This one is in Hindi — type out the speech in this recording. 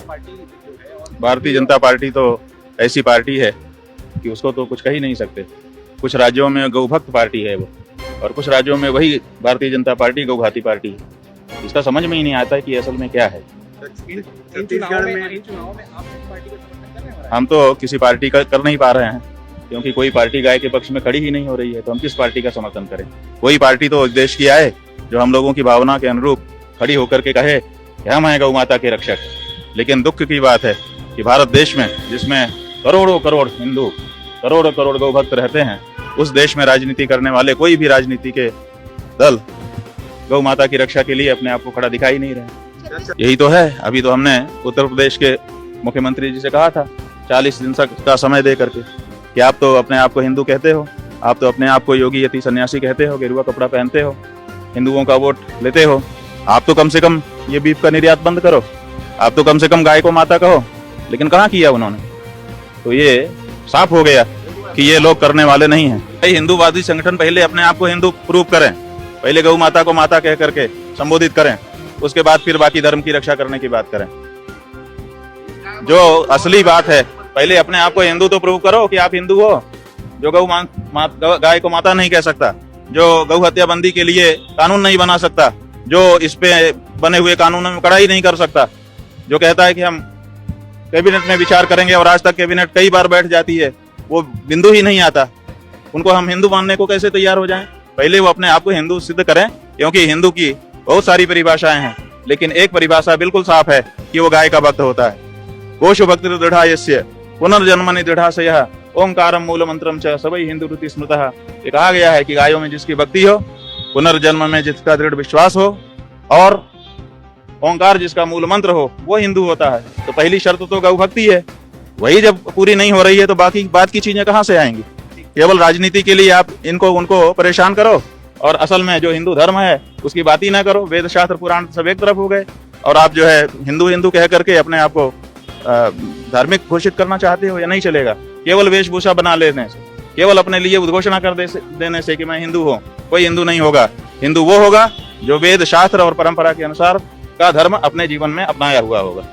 पार्टी जो है और भारतीय जनता पार्टी तो ऐसी पार्टी है कि उसको तो कुछ कह ही नहीं सकते। कुछ राज्यों में गौभक्त पार्टी है वो, और कुछ राज्यों में वही भारतीय जनता पार्टी गौघाती पार्टी है। इसका समझ में ही नहीं आता कि असल में क्या है। इन चुनावों में आप किस पार्टी का समर्थन कर रहे हैं? हम तो किसी पार्टी का कर नहीं पा रहे हैं, क्योंकि कोई पार्टी गाय के पक्ष में खड़ी ही नहीं हो रही है, तो हम किस पार्टी का समर्थन करें। कोई पार्टी तो देश की आए जो हम लोगों की भावना के अनुरूप खड़ी होकर के कहे कि हम हैं गौ माता के रक्षक। लेकिन दुख की बात है कि भारत देश में, जिसमें करोड़ों करोड़ हिंदू, करोड़ों करोड़ गौ भक्त रहते हैं, उस देश में राजनीति करने वाले कोई भी राजनीति के दल गौ माता की रक्षा के लिए अपने आप को खड़ा दिखाई नहीं रहे। यही तो है। अभी तो हमने उत्तर प्रदेश के मुख्यमंत्री जी से कहा था 40 दिन का समय दे करके कि आप तो अपने आप को हिंदू कहते हो, आप तो अपने आप को योगी यति सन्यासी कहते हो, गेरुआ कपड़ा पहनते हो, हिंदुओं का वोट लेते हो, आप तो कम से कम ये बीफ का निर्यात बंद करो, आप तो कम से कम गाय को माता कहो। लेकिन कहाँ किया उन्होंने। तो ये साफ हो गया कि ये लोग करने वाले नहीं हैं। हिंदूवादी संगठन पहले अपने आप को हिंदू प्रूव करें, पहले गौ माता को माता कह करके संबोधित करें, उसके बाद फिर बाकी धर्म की रक्षा करने की बात करें। जो असली बात है, पहले अपने आप को हिंदू तो प्रूव करो कि आप हिंदू हो। जो गाय को माता नहीं कह सकता, जो गौ हत्या बंदी के लिए कानून नहीं बना सकता, जो इस पे बने हुए कानूनों में कड़ाई नहीं कर सकता, जो कहता है कि हम कैबिनेट में विचार करेंगे और आज तक कैबिनेट कई बार बैठ जाती है, वो बिंदु ही नहीं आता, उनको हम हिंदू मानने को कैसे तैयार हो जाएं। पहले वो अपने आप को हिंदू सिद्ध करें, क्योंकि हिंदू की बहुत सारी परिभाषाएं हैं, लेकिन एक परिभाषा बिल्कुल साफ है कि वो गाय का भक्त होता है। गोशु भक्ति दृढ़ा यस्य पुनर्जन्मनि दृढ़ाशयः ओंकारम मूल मंत्रम च सवै हिंदू ऋति स्मृतः। ये कहा गया है कि गायों में जिसकी भक्ति हो, पुनर्जन्म में जिसका दृढ़ विश्वास हो और ओंकार जिसका मूल मंत्र हो, वो हिंदू होता है। तो पहली शर्त तो गौ भक्ति है, वही जब पूरी नहीं हो रही है तो बाकी बात की चीजें कहाँ से आएंगी। केवल राजनीति के लिए आप उनको परेशान करो और असल में जो हिंदू धर्म है उसकी बात ही ना करो। वेद शास्त्र पुराण सब एक तरफ हो गए और आप जो है हिंदू हिंदू कह करके अपने आप को धार्मिक घोषित करना चाहते हो, या नहीं चलेगा। केवल वेशभूषा बना लेने से, केवल अपने लिए उद्घोषणा कर देने से कि मैं हिंदू हूँ, कोई हिंदू नहीं होगा। हिंदू वो होगा जो वेद शास्त्र और परंपरा के अनुसार का धर्म अपने जीवन में अपनाया हुआ होगा।